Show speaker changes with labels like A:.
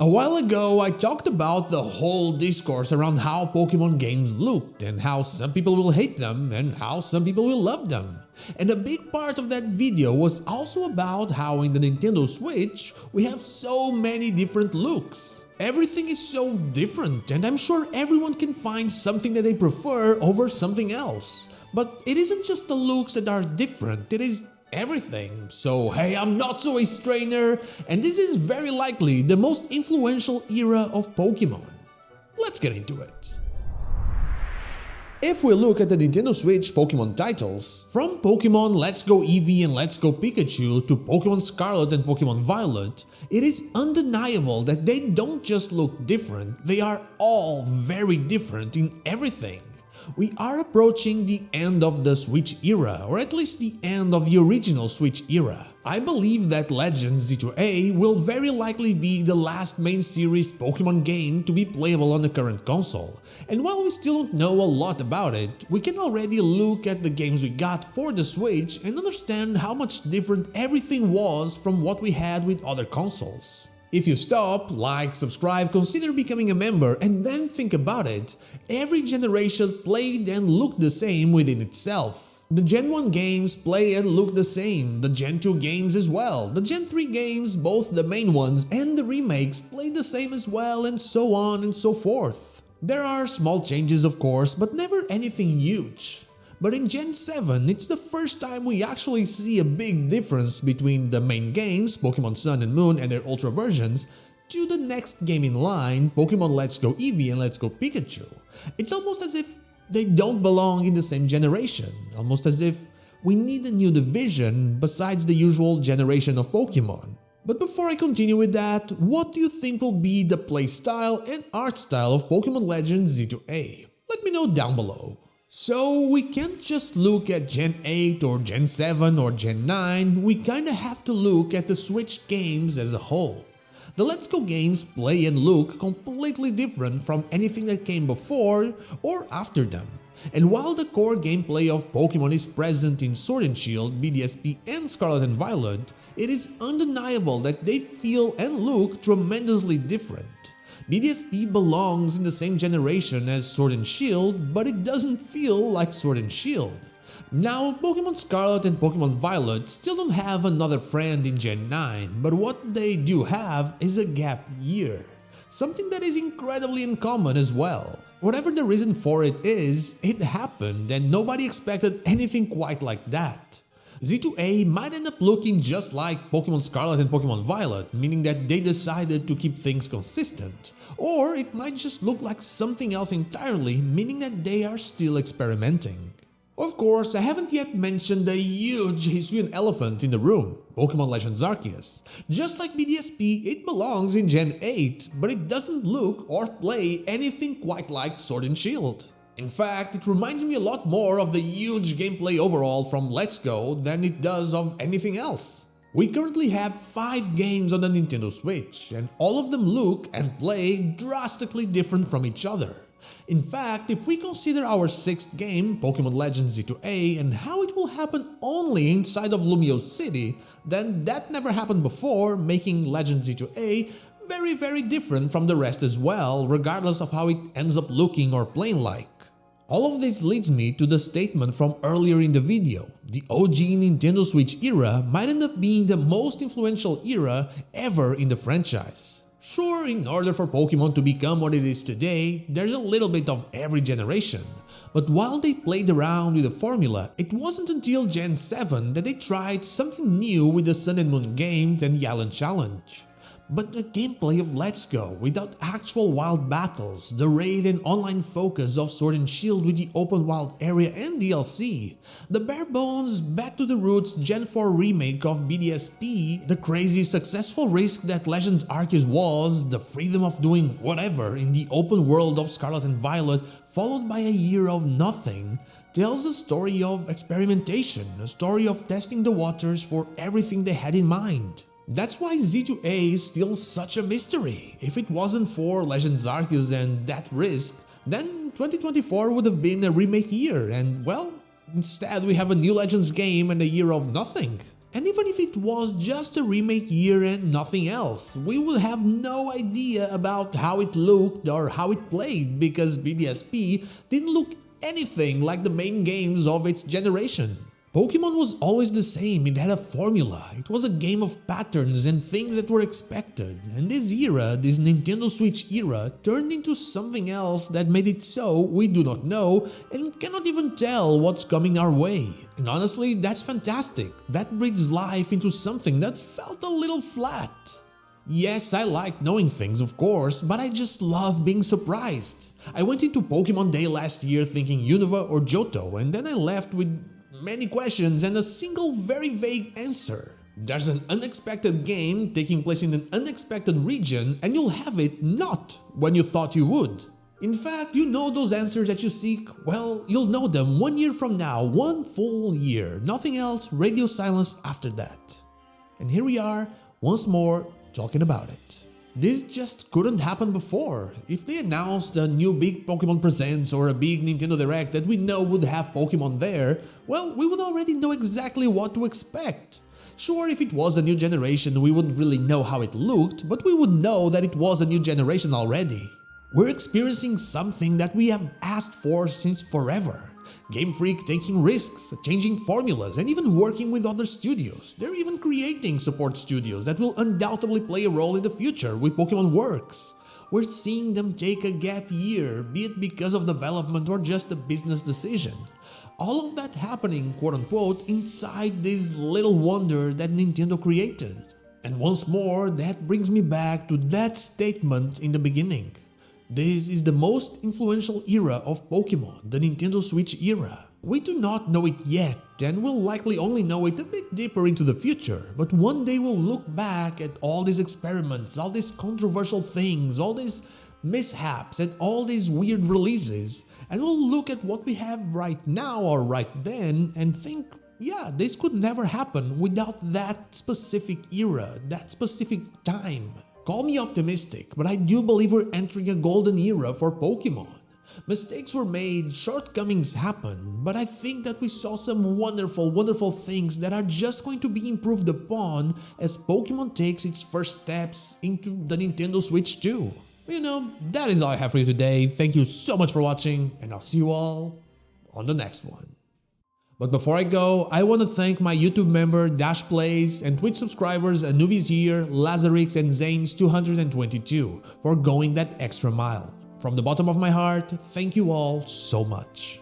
A: A while ago, I talked about the whole discourse around how Pokemon games looked and how some people will hate them and how some people will love them. And a big part of that video was also about how in the Nintendo Switch, we have so many different looks. Everything is so different, and I'm sure everyone can find something that they prefer over something else. But it isn't just the looks that are different, it is everything. So hey, I'm not so a strainer, and this is very likely the most influential era of Pokemon. Let's get into it. If we look at the Nintendo Switch Pokemon titles, from Pokemon Let's Go Eevee and Let's Go Pikachu to Pokemon Scarlet and Pokemon Violet, it is undeniable that they don't just look different, they are all very different in everything. We are approaching the end of the Switch era, or at least the end of the original Switch era. I believe that Legends Z-A will very likely be the last main series Pokemon game to be playable on the current console. And while we still don't know a lot about it, we can already look at the games we got for the Switch and understand how much different everything was from what we had with other consoles. If you stop, like, subscribe, consider becoming a member, and then think about it, every generation played and looked the same within itself. The Gen 1 games play and look the same, the Gen 2 games as well, the Gen 3 games, both the main ones and the remakes, play the same as well, and so on and so forth. There are small changes of course, but never anything huge. But in Gen 7, it's the first time we actually see a big difference between the main games, Pokemon Sun and Moon and their Ultra versions, to the next game in line, Pokemon Let's Go Eevee and Let's Go Pikachu. It's almost as if they don't belong in the same generation, almost as if we need a new division besides the usual generation of Pokemon. But before I continue with that, what do you think will be the playstyle and art style of Pokemon Legends Z-A? Let me know down below. So we can't just look at Gen 8 or Gen 7 or Gen 9, we kinda have to look at the Switch games as a whole. The Let's Go games play and look completely different from anything that came before or after them. And while the core gameplay of Pokemon is present in Sword and Shield, BDSP and Scarlet and Violet, it is undeniable that they feel and look tremendously different. BDSP belongs in the same generation as Sword and Shield, but it doesn't feel like Sword and Shield. Now, Pokemon Scarlet and Pokemon Violet still don't have another friend in Gen 9, but what they do have is a gap year. Something that is incredibly uncommon as well. Whatever the reason for it is, it happened and nobody expected anything quite like that. Z-A might end up looking just like Pokemon Scarlet and Pokemon Violet, meaning that they decided to keep things consistent. Or it might just look like something else entirely, meaning that they are still experimenting. Of course, I haven't yet mentioned the huge Hisuian elephant in the room, Pokemon Legends Arceus. Just like BDSP, it belongs in Gen 8, but it doesn't look or play anything quite like Sword and Shield. In fact, it reminds me a lot more of the huge gameplay overall from Let's Go than it does of anything else. We currently have 5 games on the Nintendo Switch, and all of them look and play drastically different from each other. In fact, if we consider our 6th game, Pokemon Legends Z-A, and how it will happen only inside of Lumiose City, then that never happened before, making Legends Z-A very different from the rest as well, regardless of how it ends up looking or playing like. All of this leads me to the statement from earlier in the video. The OG Nintendo Switch era might end up being the most influential era ever in the franchise. Sure, in order for Pokemon to become what it is today, there's a little bit of every generation. But while they played around with the formula, it wasn't until Gen 7 that they tried something new with the Sun and Moon games and the Island Challenge. But the gameplay of Let's Go, without actual wild battles, the raid and online focus of Sword and Shield with the open wild area and DLC, the bare bones back to the roots Gen 4 remake of BDSP, the crazy successful risk that Legends Arceus was, the freedom of doing whatever in the open world of Scarlet and Violet, followed by a year of nothing, tells a story of experimentation, a story of testing the waters for everything they had in mind. That's why Z-A is still such a mystery. If it wasn't for Legends Arceus and that risk, then 2024 would have been a remake year and, well, instead we have a new Legends game and a year of nothing. And even if it was just a remake year and nothing else, we would have no idea about how it looked or how it played because BDSP didn't look anything like the main games of its generation. Pokémon was always the same, it had a formula, it was a game of patterns and things that were expected, and this era, this Nintendo Switch era, turned into something else that made it so we do not know and cannot even tell what's coming our way. And honestly, that's fantastic, that breathes life into something that felt a little flat. Yes, I like knowing things, of course, but I just love being surprised. I went into Pokémon Day last year thinking Unova or Johto, and then I left with many questions and a single very vague answer. There's an unexpected game taking place in an unexpected region and you'll have it not when you thought you would. In fact, you know those answers that you seek? Well, you'll know them 1 year from now, 1 full year, nothing else, radio silence after that. And here we are, once more, talking about it. This just couldn't happen before. If they announced a new big Pokémon Presents or a big Nintendo Direct that we know would have Pokémon there, well, we would already know exactly what to expect. Sure, if it was a new generation, we wouldn't really know how it looked, but we would know that it was a new generation already. We're experiencing something that we have asked for since forever. Game Freak taking risks, changing formulas, and even working with other studios. They're even creating support studios that will undoubtedly play a role in the future with Pokémon Works. We're seeing them take a gap year, be it because of development or just a business decision. All of that happening, quote-unquote, inside this little wonder that Nintendo created. And once more, that brings me back to that statement in the beginning. This is the most influential era of Pokémon, the Nintendo Switch era. We do not know it yet, and we'll likely only know it a bit deeper into the future, but one day we'll look back at all these experiments, all these controversial things, all these mishaps, and all these weird releases, and we'll look at what we have right now or right then and think, yeah, this could never happen without that specific era, that specific time. Call me optimistic, but I do believe we're entering a golden era for Pokémon. Mistakes were made, shortcomings happened, but I think that we saw some wonderful things that are just going to be improved upon as Pokémon takes its first steps into the Nintendo Switch 2. You know, that is all I have for you today. Thank you so much for watching, and I'll see you all on the next one. But before I go, I want to thank my YouTube member Dash Plays and Twitch subscribers Anubis here, Lazarix and Zane's 222 for going that extra mile. From the bottom of my heart, thank you all so much.